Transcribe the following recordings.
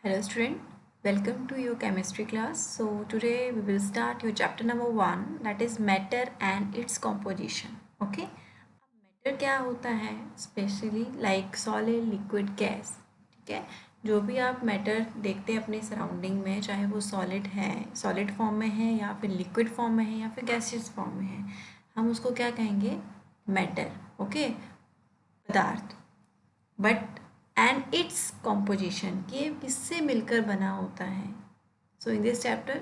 Hello student, welcome to your chemistry class. So today we will start your chapter number 1, that is matter and its composition. Okay, matter क्या होता है? Specially like solid liquid gas. ठीक है, जो भी आप matter देखते हैं अपने सराउंडिंग में, चाहे वो सॉलिड है, सॉलिड फॉर्म में है या फिर लिक्विड फॉर्म में है या फिर गैसियस फॉर्म में है, हम उसको क्या कहेंगे? मैटर. ओके, पदार्थ. बट एंड इट्स कॉम्पोजिशन, कि ये किससे मिलकर बना होता है. So in this chapter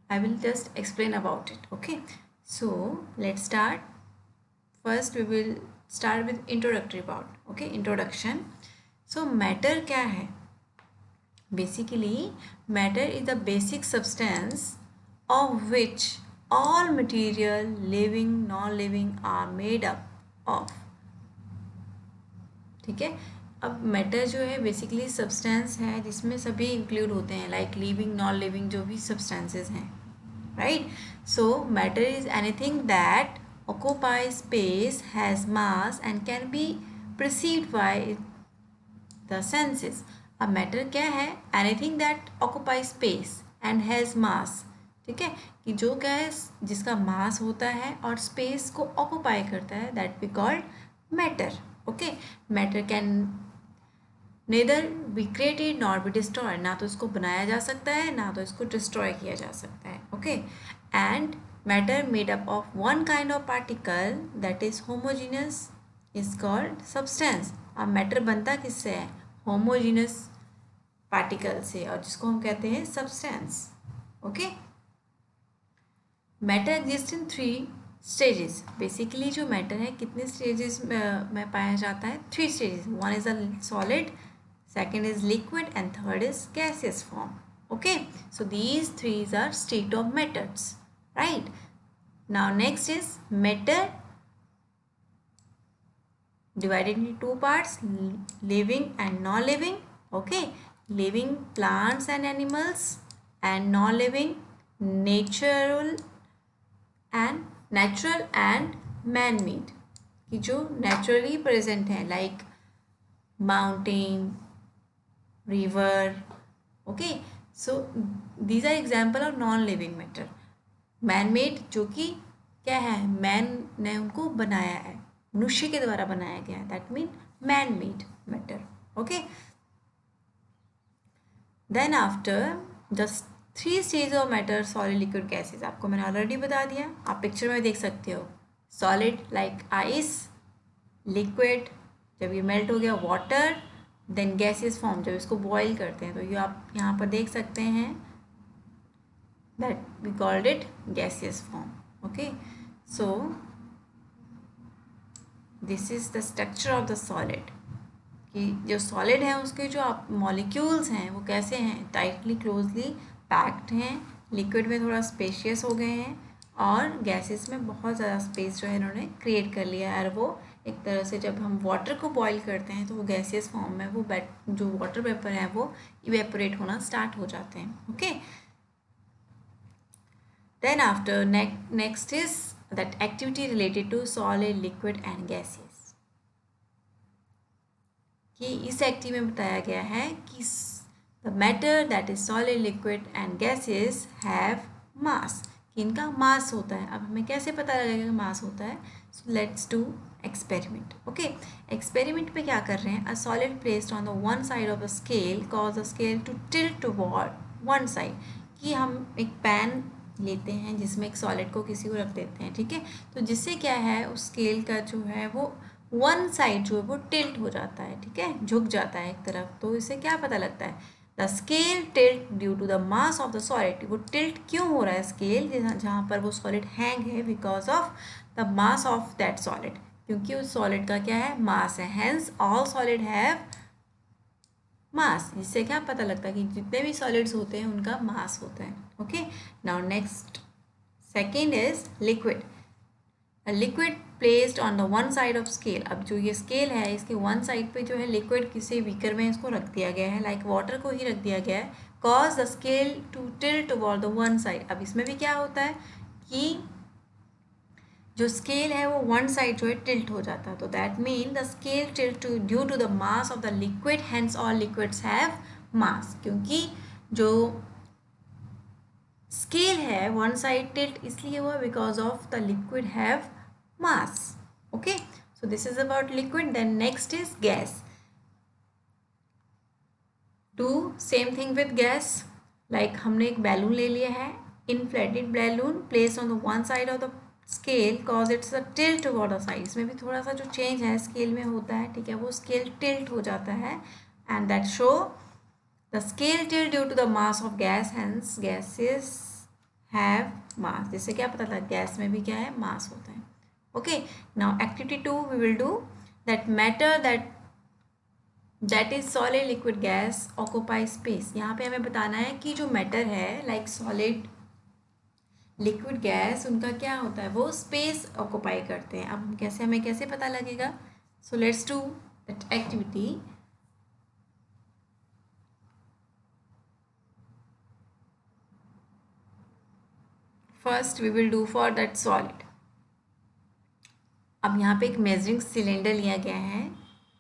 I will just explain about it. Okay, so let's start. First we will start with introductory part. Okay, introduction. So matter क्या है? Basically matter is the basic substance of which all material living non-living are made up of. ठीक है, अब matter जो है basically substance है जिसमें सभी इंक्लूड होते हैं, लाइक लिविंग नॉन लिविंग जो भी सब्सटेंसेस हैं, right. So matter is anything that occupy space, has mass and can be perceived by the senses. अब मैटर क्या है? Anything that occupy space and has मास. ठीक है, कि जो क्या है, जिसका मास होता है और स्पेस को ऑक्यूपाई करता है, that we called matter. Okay, matter can neither be created nor be destroyed. ना तो इसको बनाया जा सकता है, ना तो इसको डिस्ट्रॉय किया जा सकता है. Okay, and matter made up of one kind of particle that is homogeneous is called substance. अब मैटर बनता किससे है? होमोजीनियस पार्टिकल से, और जिसको हम कहते हैं substance. Okay, matter exist in 3 stages. Basically जो मैटर है कितने स्टेजेस में पाया जाता है? 3 stages. One is a solid, second is liquid, and third is gaseous form. Okay, so these three are state of matters, right? Now next is matter divided into 2 parts, living and non-living. Okay, living plants and animals, and non-living natural and man-made, कि जो naturally present है, like mountain, river. Okay, so these are example of non living matter. Man made, जो कि क्या है? Man ने उनको बनाया है, मनुष्य के द्वारा बनाया गया है, that mean man made matter. Okay, then after the 3 stage of matter, solid liquid gases, आपको मैंने ऑलरेडी बता दिया, आप पिक्चर में देख सकते हो. सॉलिड लाइक आइस, लिक्विड जब ये मेल्ट हो गया, वाटर, देन गैसियस फॉर्म जब इसको बॉईल करते हैं, तो ये आप यहाँ पर देख सकते हैं, that we called it gaseous form. Okay, so this is the structure of the solid, कि जो सॉलिड है उसके जो आप मॉलिक्यूल्स हैं वो कैसे हैं? टाइटली क्लोजली पैक्ड हैं. लिक्विड में थोड़ा स्पेशियस हो गए हैं, और गैसेस में बहुत ज़्यादा स्पेस जो है इन्होंने क्रिएट कर लिया है. और वो एक तरह से जब हम वाटर को बॉईल करते हैं तो वो गैसियस फॉर्म में वो जो वाटर वेपर है वो इवेपोरेट होना स्टार्ट हो जाते हैं. Okay, then after next is that activity related to solid, liquid and gaseous, कि इस एक्टिविटी में बताया गया है कि the matter that is solid, liquid and gaseous have mass, कि इनका मास होता है. अब हमें कैसे पता लगेगा कि मास होता है? So let's do experiment. Okay, experiment पे क्या कर रहे हैं? A solid placed on the one side of the scale cause the scale to tilt toward one side, कि हम एक पैन लेते हैं जिसमें एक सॉलिड को किसी को रख देते हैं. ठीक है, तो जिससे क्या है, उस स्केल का जो है वो वन साइड जो है वो टिल्ट हो जाता है. ठीक है, झुक जाता है एक तरफ. तो इससे क्या पता लगता है? The scale tilt due to the mass of the solid. वो टिल्ट क्यों हो रहा है स्केल जहाँ पर वो सॉलिड हैंग है? Because of the mass of that solid, क्योंकि उस सॉलिड का क्या है? मास है. Hence all solid have mass. इससे क्या पता लगता है? कि जितने भी सॉलिड्स होते हैं उनका मास होता है. Okay, now next second is liquid. Liquid placed on the one side of scale. अब जो ये स्केल है इसके वन साइड पे जो है लिक्विड किसी बीकर में इसको रख दिया गया है, लाइक वाटर को ही रख दिया गया है, cause the scale to tilt toward the one side. अब इसमें भी क्या होता है कि जो स्केल है वो वन साइड जो है टिल्ट हो जाता है. तो that mean the scale tilt to due to the mass of the liquid, hence all liquids have mass, क्योंकि जो स्केल है वन साइड टिल्ट इसलिए हुआ because of the liquid have mass. Okay, so this is about liquid. Then next is gas. Do same thing with gas. Like हमने एक balloon ले लिया है, inflated balloon place on the one side of the scale cause it's a tilt toward the side. इसमें भी थोड़ा सा जो चेंज है स्केल में होता है, ठीक है, वो स्केल टिल्ट हो जाता है and that show the scale tilt due to the mass of gas, hence gases have mass. जिससे क्या पता था गैस में भी क्या है, मास होता है. Okay, now activity 2 we will do that matter that is solid liquid gas occupy space. यहाँ पे हमें बताना है कि जो मैटर है लाइक सॉलिड लिक्विड गैस उनका क्या होता है, वो स्पेस ऑक्यूपाई करते हैं. अब कैसे, हमें कैसे पता लगेगा. So let's do that activity. First we will do for that solid. अब यहाँ पे एक मेजरिंग सिलेंडर लिया गया है,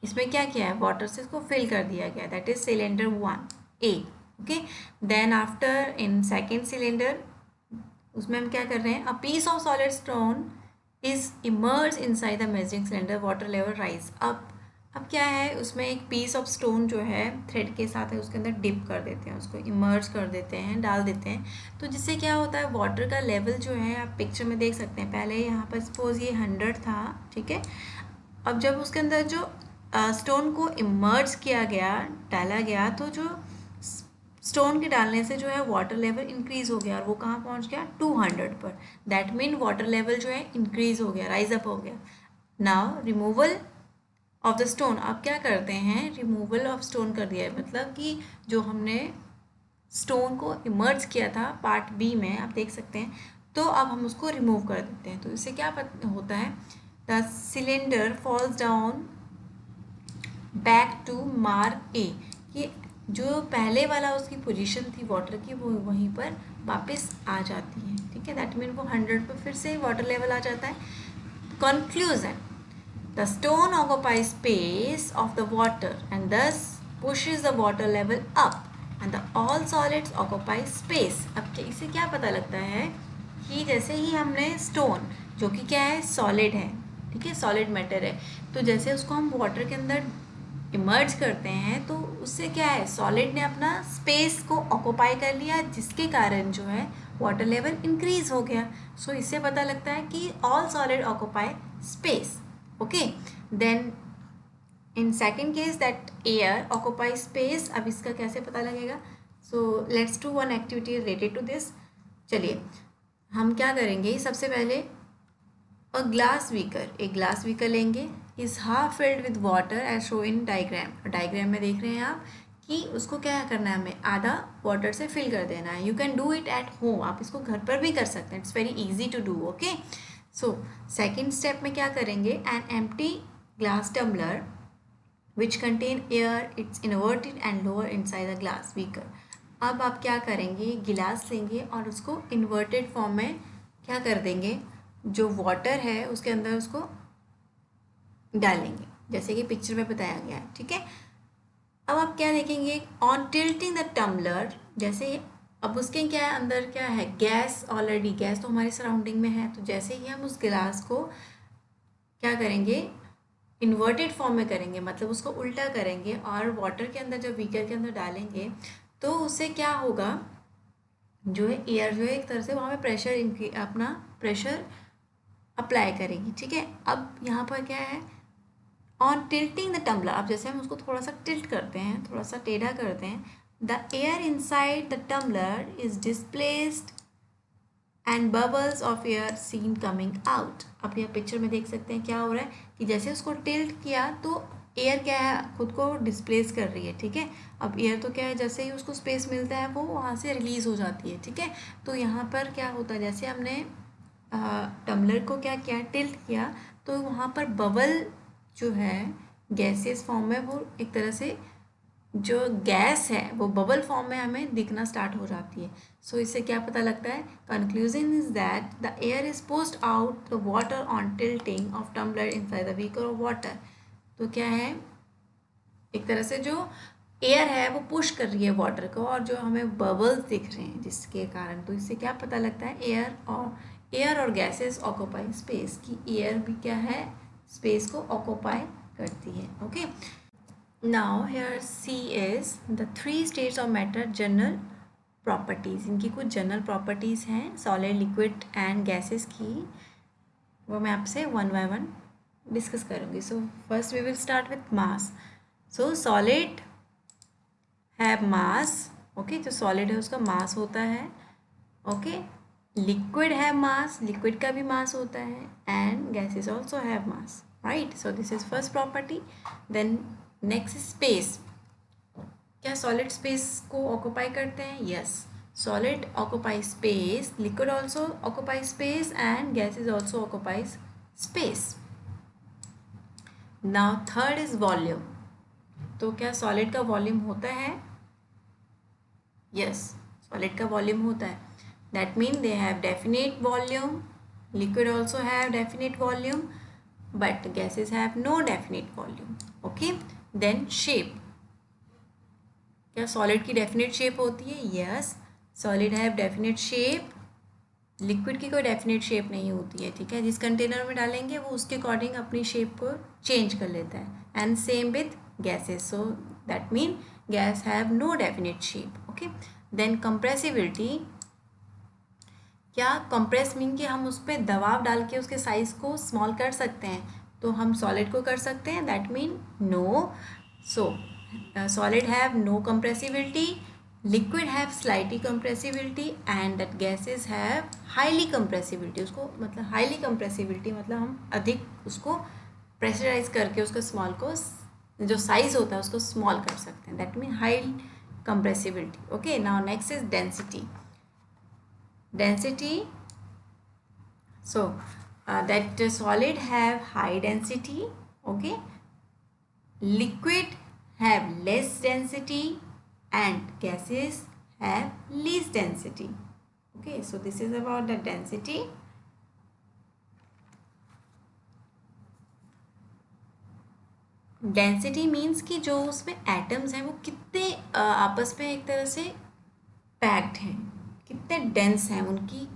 इसमें क्या किया है, वाटर से इसको फिल कर दिया गया, that is cylinder 1A. Okay, then after in second cylinder उसमें हम क्या कर रहे हैं, a piece of solid stone is emerge inside the measuring cylinder, water level rise. अब क्या है, उसमें एक पीस ऑफ स्टोन जो है थ्रेड के साथ है उसके अंदर डिप कर देते हैं, उसको इमर्ज कर देते हैं, डाल देते हैं. तो जिससे क्या होता है, वाटर का लेवल जो है आप पिक्चर में देख सकते हैं. पहले यहाँ पर सपोज ये 100 था, ठीक है. अब जब उसके अंदर जो स्टोन को इमर्ज किया गया, डाला गया, तो जो स्टोन के डालने से जो है वाटर लेवल इंक्रीज हो गया और वो कहाँ पहुँच गया, 200 पर. दैट मीन वाटर लेवल जो है इंक्रीज हो गया, राइज अप हो गया. Now removal of the stone. अब क्या करते हैं, रिमूवल ऑफ स्टोन कर दिया है, मतलब कि जो हमने स्टोन को इमर्ज किया था पार्ट बी में, आप देख सकते हैं, तो अब हम उसको रिमूव कर देते हैं. तो इससे क्या होता है, the cylinder falls down back to mark A. कि जो पहले वाला उसकी पोजीशन थी वाटर की वो वहीं पर वापस आ जाती है, ठीक है. दैट मीन वो 100 पर फिर से वाटर लेवल आ जाता है. Conclusion, the stone occupies space of the water and thus pushes the water level up and the all solids occupy space. अब इससे क्या पता लगता है कि जैसे ही हमने स्टोन जो कि क्या है, सॉलिड है, ठीक है, सॉलिड मैटर है, तो जैसे उसको हम वाटर के अंदर इमर्ज करते हैं तो उससे क्या है, सॉलिड ने अपना स्पेस को ऑक्यूपाई कर लिया, जिसके कारण जो है वाटर लेवल इंक्रीज हो गया. सो इससे पता लगता है कि all solid occupy space. Okay, then in second case that air occupy space. अब इसका कैसे पता लगेगा, so let's do one activity related to this. चलिए हम क्या करेंगे, सबसे पहले अ ग्लास बीकर, एक ग्लास बीकर लेंगे, is half filled with water as show in diagram. Diagram में देख रहे हैं आप कि उसको क्या करना है, हमें आधा वाटर से फिल कर देना है. You can do it at home, आप इसको घर पर भी कर सकते हैं, it's very easy to do. Okay, so second step में क्या करेंगे, an empty glass tumbler which contain air, it's inverted and lower inside the glass beaker. अब आप क्या करेंगे, गिलास लेंगे और उसको इन्वर्टेड फॉर्म में क्या कर देंगे, जो वाटर है उसके अंदर उसको डालेंगे, जैसे कि पिक्चर में बताया गया है, ठीक है. अब आप क्या देखेंगे, ऑन टिल्टिंग द टम्बलर, जैसे अब उसके क्या है, अंदर क्या है, गैस, ऑलरेडी गैस तो हमारे सराउंडिंग में है, तो जैसे ही हम उस गिलास को क्या करेंगे, इन्वर्टेड फॉर्म में करेंगे, मतलब उसको उल्टा करेंगे और वाटर के अंदर, जब बीकर के अंदर डालेंगे, तो उससे क्या होगा, जो है एयर जो है एक तरह से वहाँ पे प्रेशर अपना प्रेशर अप्लाई करेगी, ठीक है. अब यहाँ पर क्या है, ऑन टिल्टिंग द टम्बलर, अब जैसे हम उसको थोड़ा सा टिल्ट करते हैं, थोड़ा सा टेढ़ा करते हैं, the air inside the tumbler is displaced and bubbles of air seen coming out. आप यह पिक्चर में देख सकते हैं क्या हो रहा है कि जैसे उसको टिल्ट किया तो एयर क्या है, खुद को डिस्प्लेस कर रही है, ठीक है. अब एयर तो क्या है, जैसे ही उसको स्पेस मिलता है वो वहाँ से रिलीज़ हो जाती है, ठीक है. तो यहाँ पर क्या होता है, जैसे हमने टम्बलर को क्या किया, टिल्ट किया, तो वहाँ पर बबल जो है गैसियस फॉर्म में, वो एक तरह से जो गैस है वो बबल फॉर्म में हमें दिखना स्टार्ट हो जाती है. सो इससे क्या पता लगता है, conclusion is that the air is pushed out the water on tilting of tumbler inside the beaker of water. तो क्या है, एक तरह से जो एयर है वो पुश कर रही है वाटर को, और जो हमें बबल्स दिख रहे हैं जिसके कारण, तो इससे क्या पता लगता है, एयर और गैसेस ऑक्यूपाई स्पेस, की एयर भी क्या है, स्पेस को ऑक्यूपाई करती है। Okay, now here see is the 3 states of matter general properties. इनकी कुछ जनरल प्रॉपर्टीज़ हैं सॉलिड, लिक्विड एंड गैसेस की, वो मैं आपसे वन बाय वन डिस्कस करूँगी। So first we will start with mass. So solid have mass, okay, जो solid है उसका मास होता है। Okay, liquid have mass, liquid का भी मास होता है, and gases also have mass, right. So this is first property. Then next space, क्या सॉलिड स्पेस को ऑक्यूपाई करते हैं? Yes, solid occupy space, liquid also occupy space, and gases also occupies space. Now third is volume. तो क्या solid का volume होता है? Yes, solid का वॉल्यूम होता है। That mean they have definite volume, liquid also have definite volume, but gases have no definite volume. Okay, then shape, क्या solid की डेफिनेट शेप होती है? Yes, solid have definite shape, liquid की कोई definite shape नहीं होती है, ठीक है। जिस कंटेनर में डालेंगे वो उसके अकॉर्डिंग अपनी शेप को चेंज कर लेता है, and same with gases. So that mean gas have no definite shape. Okay, then compressibility, क्या कंप्रेस मीन कि हम उस पर दबाव डाल के उसके साइज को स्मॉल कर सकते हैं, तो हम सॉलिड को कर सकते हैं, that mean no. So solid have no compressibility, liquid have slightly compressibility, and that gases have highly compressibility. उसको मतलब हाईली कंप्रेसिबिलिटी मतलब हम अधिक उसको प्रेशराइज करके उसको स्मॉल को, जो साइज होता है उसको स्मॉल कर सकते हैं, that mean high compressibility. Okay, now next is density. Density, so that solid have high density, okay, liquid have less density, and gases have least density. Okay, so this is about the density. Density means कि जो उसमें atoms हैं वो कितने आपस में एक तरह से पैक्ड हैं, कितने डेंस हैं, उनकी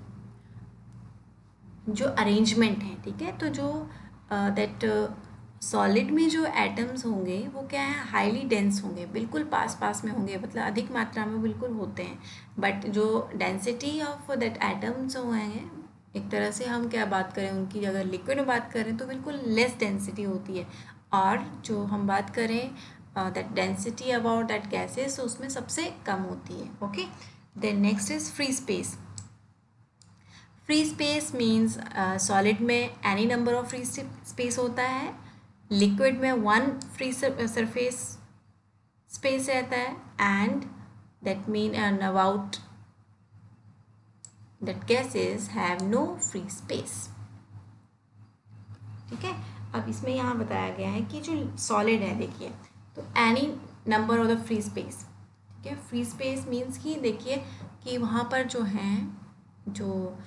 जो अरेंजमेंट है, ठीक है। तो जो दैट सॉलिड में जो एटम्स होंगे वो क्या है, हाईली डेंस होंगे, बिल्कुल पास पास में होंगे, मतलब अधिक मात्रा में बिल्कुल होते हैं। बट जो डेंसिटी ऑफ दैट एटम्स हैं, एक तरह से हम क्या बात करें उनकी, अगर लिक्विड में बात करें तो बिल्कुल लेस डेंसिटी होती है, और जो हम बात करें that density about that gases, तो उसमें सबसे कम होती है। Okay, then next is free space. Free space means solid में any number of free space होता है, लिक्विड में 1 फ्री सरफेस स्पेस रहता है, and that mean and about that gases have no free space, ठीक है। अब इसमें यहाँ बताया गया है कि जो सॉलिड है, देखिए, तो any number of the free space, ठीक है। फ्री स्पेस मीन्स कि देखिए कि वहाँ पर जो हैं, जो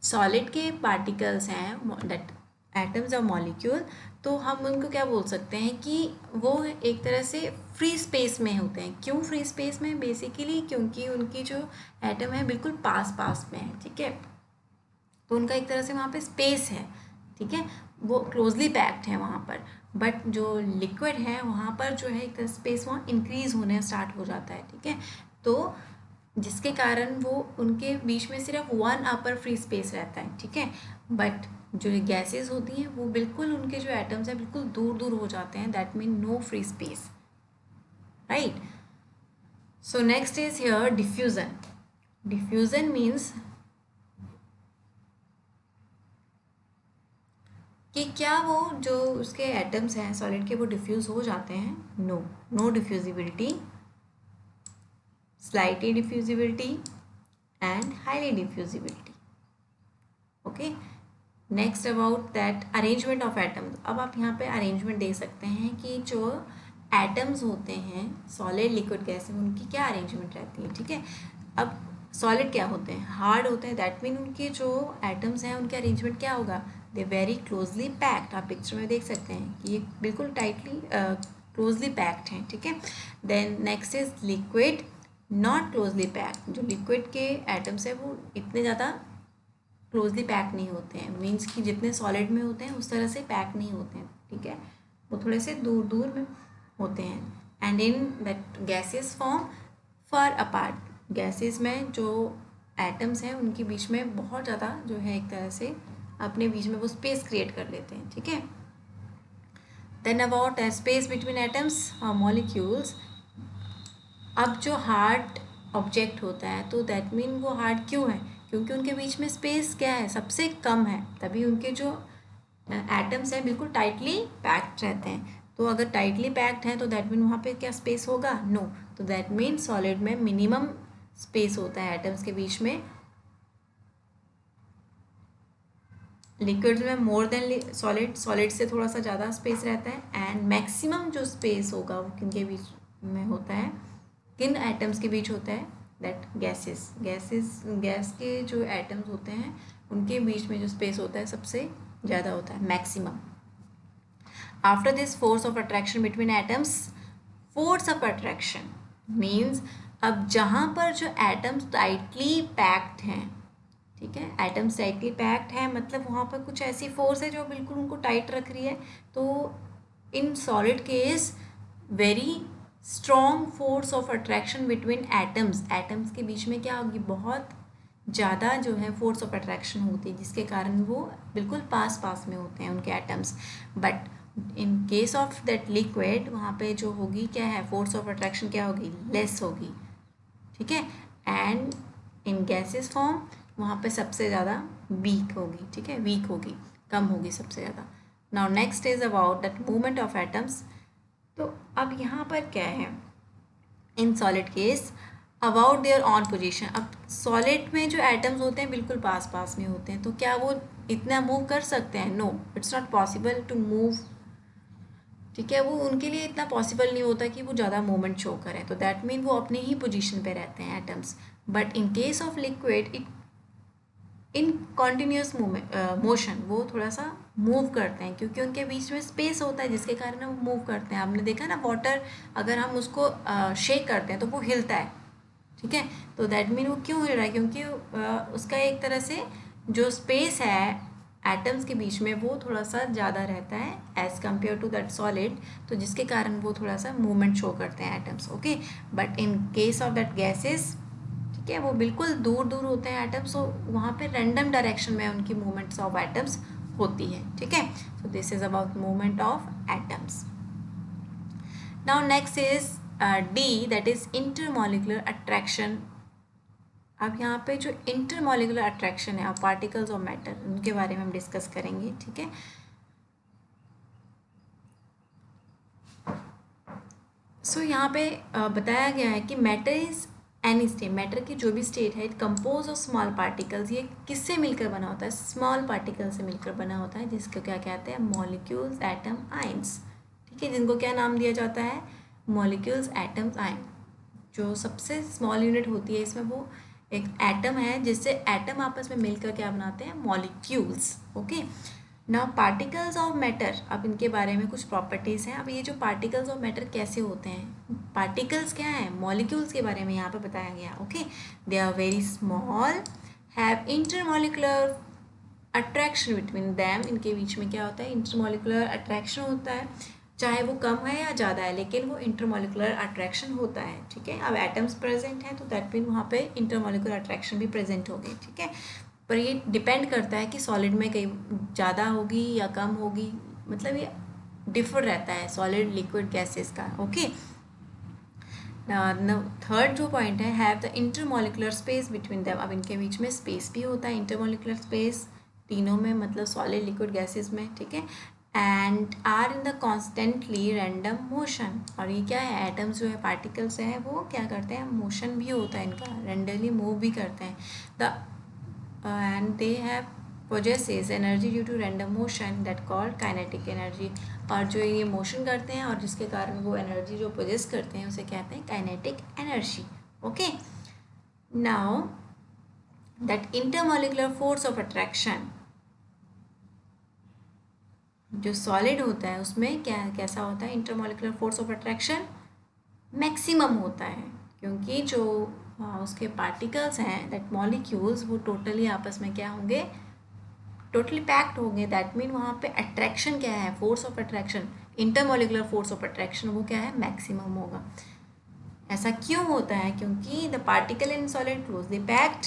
सॉलिड के पार्टिकल्स हैं, दैट एटम्स और मॉलिक्यूल, तो हम उनको क्या बोल सकते हैं कि वो एक तरह से फ्री स्पेस में होते हैं। क्यों फ्री स्पेस में? बेसिकली क्योंकि उनकी जो एटम है बिल्कुल पास पास में है, ठीक है, तो उनका एक तरह से वहाँ पे स्पेस है, ठीक है, वो क्लोजली पैक्ड है वहाँ पर। बट जो लिक्विड है वहाँ पर जो है एक तरह स्पेस वहाँ इंक्रीज होने स्टार्ट हो जाता है, ठीक है, तो जिसके कारण वो उनके बीच में सिर्फ 1 अपर फ्री स्पेस रहता है, ठीक है। बट जो गैसेस होती हैं वो बिल्कुल उनके जो एटम्स हैं बिल्कुल दूर दूर हो जाते हैं, that mean no free space, right. So next is here diffusion. Diffusion means कि क्या वो जो उसके एटम्स हैं सॉलिड के वो डिफ्यूज़ हो जाते हैं? No, no diffusibility, slightly diffusibility, and highly diffusibility. Okay, next about that arrangement of atoms. अब आप यहाँ पे अरेंजमेंट देख सकते हैं कि जो एटम्स होते हैं सॉलिड, लिक्विड, गैस, उनकी क्या अरेंजमेंट रहती है, ठीक है। अब सॉलिड क्या होते हैं? हार्ड होते हैं, दैट मीन उनके जो एटम्स हैं उनके अरेंजमेंट क्या होगा? They very closely packed. आप पिक्चर में देख सकते हैं कि ये बिल्कुल टाइटली क्लोजली पैक्ड हैं, ठीक है। Then next is liquid not closely packed. जो लिक्विड के एटम्स है वो इतने ज़्यादा क्लोजली पैक नहीं होते हैं, मीन्स कि जितने सॉलिड में होते हैं उस तरह से पैक नहीं होते हैं, ठीक है, वो थोड़े से दूर दूर में होते हैं। And in that gases form far apart. Gases में जो एटम्स हैं उनके बीच में बहुत ज़्यादा जो है एक तरह से अपने बीच में वो स्पेस क्रिएट कर लेते हैं, ठीक है। Then about space between atoms और मॉलिक्यूल्स। अब जो हार्ड ऑब्जेक्ट होता है तो दैट मीन वो हार्ड क्यों है, क्योंकि उनके बीच में स्पेस क्या है, सबसे कम है, तभी उनके जो एटम्स हैं बिल्कुल टाइटली पैक्ड रहते हैं। तो अगर टाइटली पैक्ड हैं तो दैट मीन वहाँ पे क्या स्पेस होगा, नो। तो दैट मीन सॉलिड में मिनिमम स्पेस होता है एटम्स के बीच में, लिक्विड्स में मोर देन सॉलिड, सॉलिड से थोड़ा सा ज़्यादा स्पेस रहता है। एंड मैक्सिमम जो स्पेस होगा वो किन के बीच में होता है, किन एटम्स के बीच होता है, दैट गैसेस। गैस के जो एटम्स होते हैं उनके बीच में जो स्पेस होता है सबसे ज़्यादा होता है, maximum. After this force of attraction between atoms, force of attraction means अब जहाँ पर जो एटम्स टाइटली पैक्ड हैं, ठीक है, एटम्स टाइटली पैक्ड है मतलब वहाँ पर कुछ ऐसी फोर्स है जो बिल्कुल उनको टाइट रख रही है। तो in solid case very strong force of attraction between atoms, atoms के बीच में क्या होगी, बहुत ज़्यादा जो है फोर्स ऑफ अट्रैक्शन होती है, जिसके कारण वो बिल्कुल पास पास में होते हैं उनके atoms. But in case of that liquid वहाँ पे जो होगी क्या है, फोर्स ऑफ अट्रैक्शन क्या होगी, लेस होगी, ठीक है। एंड इन गैसेस फॉर्म वहाँ पे सबसे ज़्यादा वीक होगी, ठीक है, वीक होगी, कम होगी सबसे ज़्यादा। Now next is about that movement of atoms. तो अब यहाँ पर क्या है, in solid case about their on position. अब सॉलिड में जो एटम्स होते हैं बिल्कुल पास पास में होते हैं, तो क्या वो इतना मूव कर सकते हैं, no, it's not possible to move, ठीक है, वो उनके लिए इतना पॉसिबल नहीं होता कि वो ज़्यादा मूवमेंट शो करें, तो दैट मीन वो अपनी ही पोजीशन पे रहते हैं atoms. But in case of liquid it in continuous motion, वो थोड़ा सा मूव करते हैं क्योंकि उनके बीच में स्पेस होता है जिसके कारण वो मूव करते हैं। आपने देखा ना, वाटर अगर हम उसको शेक करते हैं तो वो हिलता है, ठीक है, तो दैट मीन वो क्यों हिल रहा है, क्योंकि उसका एक तरह से जो स्पेस है एटम्स के बीच में वो थोड़ा सा ज़्यादा रहता है as compare to that solid, तो जिसके कारण वो थोड़ा सा मूवमेंट शो करते हैं atoms, okay. But in case of that gases, ठीक है, वो बिल्कुल दूर दूर होते हैं एटम्स, तो वहाँ पे रैंडम डायरेक्शन में उनकी मूवमेंट्स ऑफ एटम्स होती है, ठीक है। So this is about movement of atoms. Now next is D, that is intermolecular attraction. अब यहाँ पे जो इंटरमॉलिक्यूलर अट्रैक्शन है ऑफ पार्टिकल्स ऑफ मैटर, उनके बारे में हम डिस्कस करेंगे, ठीक है। सो यहाँ पे बताया गया है कि matter is any state, matter की जो भी स्टेट है, it compose of small particles. ये किससे मिलकर बना होता है, स्मॉल पार्टिकल से मिलकर बना होता है, जिसको क्या कहते हैं, मॉलिक्यूल्स, एटम, आयंस, ठीक है, जिनको क्या नाम दिया जाता है, मॉलिक्यूल्स, एटम्स, आयन। जो सबसे स्मॉल यूनिट होती है इसमें वो एक एटम है, जिससे एटम आपस में मिलकर क्या बनाते हैं, molecules, okay. Now particles of matter, अब इनके बारे में कुछ प्रॉपर्टीज़ हैं। अब ये जो पार्टिकल्स ऑफ मैटर कैसे होते हैं, पार्टिकल्स क्या है, मॉलिक्यूल्स के बारे में यहाँ पे बताया गया, okay. They are very small, have intermolecular attraction between them, इनके बीच में क्या होता है, इंटरमॉलिक्यूलर अट्रैक्शन होता है, चाहे वो कम है या ज़्यादा है, लेकिन वो इंटरमॉलिक्यूलर अट्रैक्शन होता है, ठीक है। अब एटम्स प्रेजेंट हैं तो दैट मीन वहाँ पे इंटरमॉलिक्यूलर अट्रैक्शन भी प्रेजेंट होगी, ठीक है। पर ये डिपेंड करता है कि सॉलिड में कहीं ज़्यादा होगी या कम होगी, मतलब ये डिफर रहता है सॉलिड, लिक्विड, गैसेस का, ओके। थर्ड जो पॉइंट है, have the intermolecular space between them. अब इनके बीच में स्पेस भी होता है, इंटरमॉलिक्यूलर स्पेस, तीनों में, मतलब सॉलिड, लिक्विड, गैसेस में, ठीक है। And are in the constantly random motion. और ये क्या है, एटम्स जो है, पार्टिकल्स है, वो क्या करते हैं, मोशन भी होता है इनका, रैंडमली मूव भी करते हैं। The and they have possesses energy due to random motion that called kinetic energy। और जो ये मोशन करते हैं और जिसके कारण वो एनर्जी जो पोजेस करते हैं उसे कहते हैं kinetic energy, okay. Now that intermolecular force of attraction, जो सॉलिड होता है उसमें कैसा होता है, intermolecular force of attraction maximum होता है, क्योंकि जो उसके पार्टिकल्स हैं, दैट मॉलिक्यूल्स, वो टोटली आपस में क्या होंगे, टोटली पैक्ड होंगे। दैट मीन वहाँ पे अट्रैक्शन क्या है, force of attraction, intermolecular force of attraction वो क्या है, मैक्सिमम होगा। ऐसा क्यों होता है, क्योंकि the particle in solid closely packed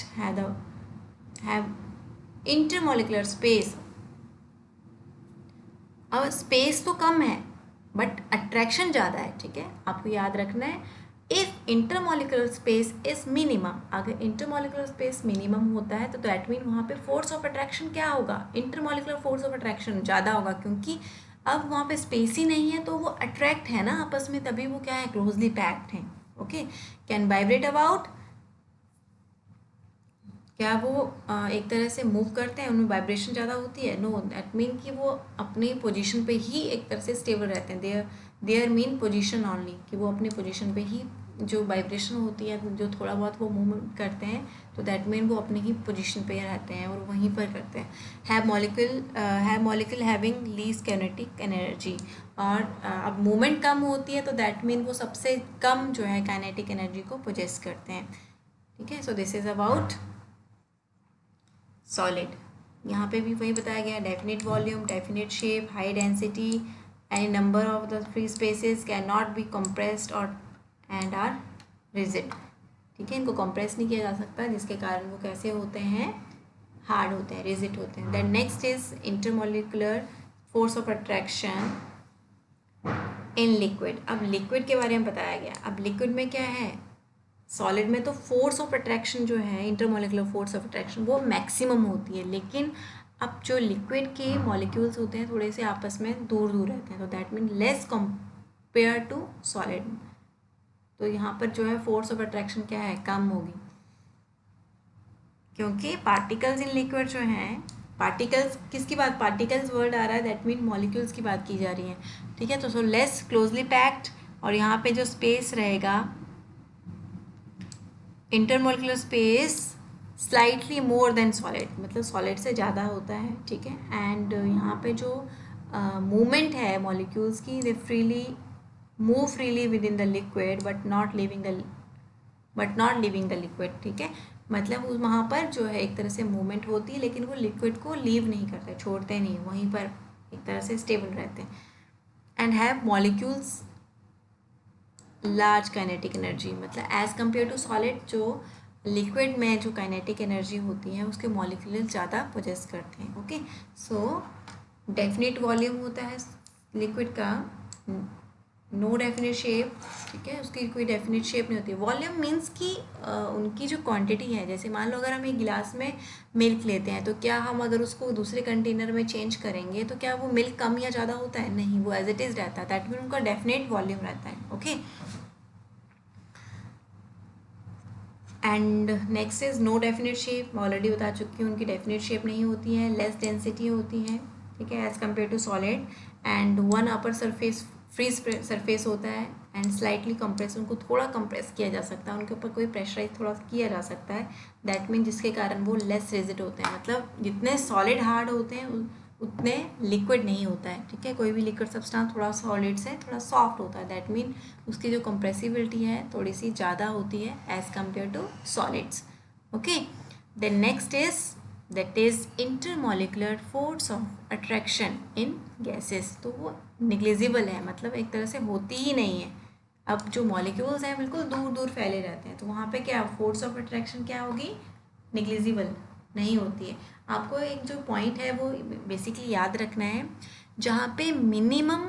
have intermolecular space. अब स्पेस तो कम है बट अट्रैक्शन ज़्यादा है, ठीक है, आपको याद रखना है। If intermolecular space is minimum, अगर इंटरमॉलिक्यूलर स्पेस मिनिमम होता है तो दैट मीन वहाँ पे फोर्स ऑफ अट्रैक्शन क्या होगा, इंटरमॉलिक्यूलर फोर्स ऑफ अट्रैक्शन ज़्यादा होगा, क्योंकि अब वहाँ पे स्पेस ही नहीं है तो वो अट्रैक्ट है ना आपस में, तभी वो क्या है, क्लोजली पैक्ड है। ओके, कैन वाइब्रेट अबाउट, क्या वो एक तरह से मूव करते हैं, उनमें वाइब्रेशन ज़्यादा होती है, नो, दैट मीन कि वो अपनी पोजीशन पे ही एक तरह से स्टेबल रहते हैं, देयर मीन पोजीशन ओनली, कि वो अपनी पोजीशन पे ही जो वाइब्रेशन होती है, जो थोड़ा बहुत वो मूव करते हैं, तो दैट मीन वो अपनी ही पोजीशन पे रहते हैं और वहीं पर करते हैं। Have molecule having least kinetic energy, और अब मूवमेंट कम होती है तो दैट मीन वो सबसे कम जो है काइनेटिक एनर्जी को पोजेस करते हैं, ठीक है। So this is about solid. यहाँ पे भी वही बताया गया, definite volume, definite shape, high density, any number of the free spaces can not be compressed और एंड आर रिजिड, ठीक है, इनको कंप्रेस नहीं किया जा सकता, जिसके कारण वो कैसे होते हैं, हार्ड होते हैं, रिजिड होते हैं। Then next is intermolecular force of attraction in liquid. अब लिक्विड के बारे में बताया गया, अब लिक्विड में क्या है, सॉलिड में तो फोर्स ऑफ अट्रैक्शन जो है, इंटरमॉलिक्यूलर फोर्स ऑफ अट्रैक्शन वो मैक्सिमम होती है, लेकिन अब जो लिक्विड के मॉलिक्यूल्स होते हैं थोड़े से आपस में दूर दूर रहते हैं, तो that mean less compare to solid, तो यहाँ पर जो है फोर्स ऑफ अट्रैक्शन क्या है, कम होगी, क्योंकि पार्टिकल्स इन लिक्विड जो हैं, पार्टिकल्स किसकी बात, पार्टिकल्स वर्ड आ रहा है, दैट मीन मॉलिक्यूल्स की बात की जा रही है, ठीक है। तो सो लेस क्लोजली पैक्ड, और यहाँ पे जो स्पेस रहेगा, intermolecular space slightly more than solid, मतलब सॉलिड से ज़्यादा होता है, ठीक है। एंड यहाँ पे जो मूवमेंट है मॉलिक्यूल्स की, they move freely with in the liquid but not living the liquid, ठीक है, मतलब वहाँ पर जो है एक तरह से मूवमेंट होती है, लेकिन वो लिक्विड को लीव नहीं करते, छोड़ते नहीं, वहीं पर एक तरह से स्टेबल रहते हैं। And have molecules large kinetic energy, मतलब एज कम्पेयर टू सॉलिड, जो लिक्विड में जो काइनेटिक एनर्जी होती है उसके मॉलिक्यूल ज़्यादा पोजेस करते हैं। ओके, सो डेफिनेट वॉल्यूम होता है लिक्विड का, नो डेफिनेट शेप, ठीक है, उसकी कोई डेफिनेट शेप नहीं होती। वॉल्यूम मीन्स कि उनकी जो क्वांटिटी है, जैसे मान लो अगर हम एक गिलास में मिल्क लेते हैं, तो क्या हम अगर उसको दूसरे कंटेनर में चेंज करेंगे तो क्या वो मिल्क कम या ज़्यादा होता है, नहीं, वो एज इट इज़ रहता है, दैट मीन उनका डेफिनेट वॉल्यूम रहता है। Okay, and next is no definite shape, already बता चुकी हूँ, उनकी डेफिनेट शेप नहीं होती है, लेस डेंसिटी होती है, ठीक है, as compare to solid, and one upper surface free surface होता है, एंड स्लाइटली कंप्रेस, उनको थोड़ा कंप्रेस किया जा सकता है, उनके ऊपर कोई प्रेशराइज थोड़ा किया जा सकता है, दैट मीन जिसके कारण वो लेस रिजिड होते हैं, मतलब जितने सॉलिड हार्ड होते हैं उतने लिक्विड नहीं होता है, ठीक है, कोई भी लिक्विड सब्सटेंस थोड़ा सॉलिड से थोड़ा सॉफ्ट होता है, दैट मीन उसकी जो कंप्रेसिबिलिटी है थोड़ी सी ज़्यादा होती है as compare to solids. Okay, then next is that is intermolecular force of attraction in gases, तो वो निग्लिजिबल है, मतलब एक तरह से होती ही नहीं है। अब जो मॉलिक्यूल्स हैं बिल्कुल दूर दूर फैले रहते हैं, तो वहाँ पे क्या फोर्स ऑफ अट्रैक्शन क्या होगी, निग्लिजिबल नहीं होती है। आपको एक जो पॉइंट है वो बेसिकली याद रखना है, जहाँ पे मिनिमम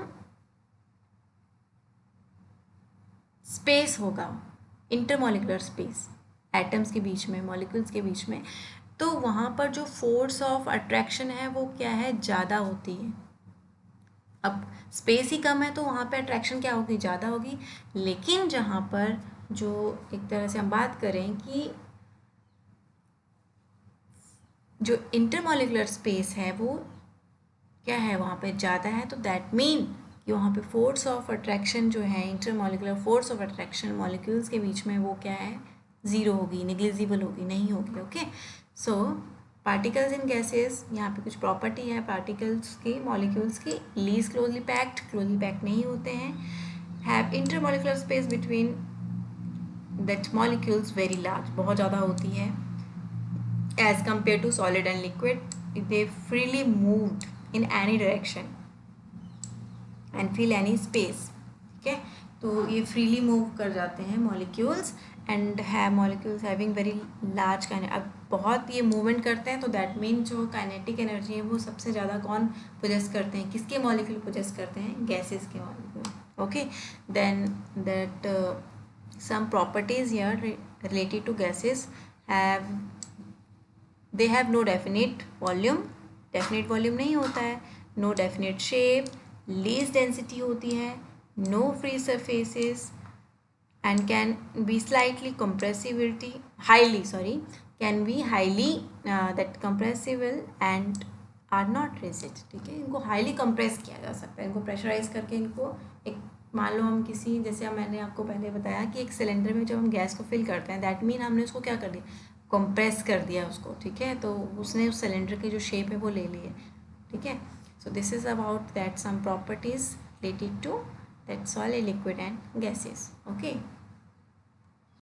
स्पेस होगा, इंटरमॉलिक्यूलर स्पेस, एटम्स के बीच में, मॉलिक्यूल्स के बीच में, तो वहाँ पर जो फोर्स ऑफ अट्रैक्शन है वो क्या है, ज़्यादा होती है। अब स्पेस ही कम है तो वहाँ पे अट्रैक्शन क्या होगी, ज़्यादा होगी, लेकिन जहाँ पर जो एक तरह से हम बात करें कि जो इंटरमॉलिक्यूलर स्पेस है वो क्या है, वहाँ पे ज़्यादा है, तो दैट मीन कि वहाँ पे फोर्स ऑफ अट्रैक्शन जो है, intermolecular force of attraction molecules के बीच में, वो क्या है, ज़ीरो होगी, निग्लिजिबल होगी, नहीं होगी। Okay, so particles in gases, यहाँ पे कुछ प्रॉपर्टी है पार्टिकल्स की, मॉलिक्यूल्स की, लीस्ट क्लोजली पैक्ड नहीं होते हैं, have intermolecular space between that molecules very large, बहुत ज़्यादा होती है, as compare to solid and liquid they freely moved in any direction and fill any space, ठीक है। तो ये फ्रीली मूव कर जाते हैं मॉलिक्यूल्स एंड है molecules having very large kinetic, अब बहुत ये मूवमेंट करते हैं तो दैट मीन जो काइनेटिक एनर्जी है वो सबसे ज़्यादा कौन पोजेस करते हैं, किसके मॉलिक्यूल पोजेस करते हैं, गैसेस के molecule. Okay, then that some properties here related to gases have, they have no definite volume नहीं होता है, no definite shape, least density होती है, no free surfaces and can be slightly compressibility can be highly that compressible and are not rigid, ठीक है। इनको highly compress किया जा सकता है, इनको प्रेशराइज करके इनको एक, मान लो हम किसी, जैसे मैंने आपको पहले बताया कि एक सिलेंडर में जब हम गैस को फिल करते हैं दैट मीन हमने उसको क्या कर दिया, कंप्रेस कर दिया उसको, ठीक है। तो उसने उस सिलेंडर की जो शेप है वो ले ली है, ठीक है। So this is about that some properties related to that solid, liquid and gases. Okay.